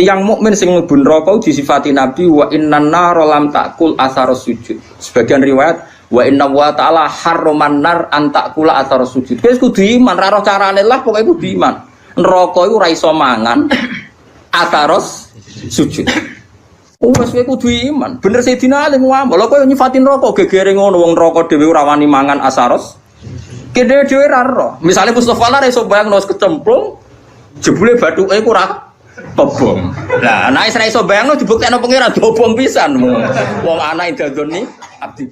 Tiang mukmin sing mlebu neraka disifati Nabi wa innan nar lam takul atharos sujud. Sebagian riwayat wa inna wa ta'ala harraman nar an takula atharos sujud. Wis kudu iman, ra roh carane lah pokoke kudu iman. Neraka iku ora iso mangan atharos sujud. Wes kowe kudu iman. Bener Sayyidina Ali ngomong, lha kowe nyifati neraka gegere ngono wong neraka dhewe ora wani mangan atharos. Kene dhewe ra roh. Misale Mustofa lah iso bayangno kecemplung jebule bathuke ku ora bobong. Lah, nek iso bayangno dibuktekno pangeran bobong pisan. Wong ana indadoni abdi.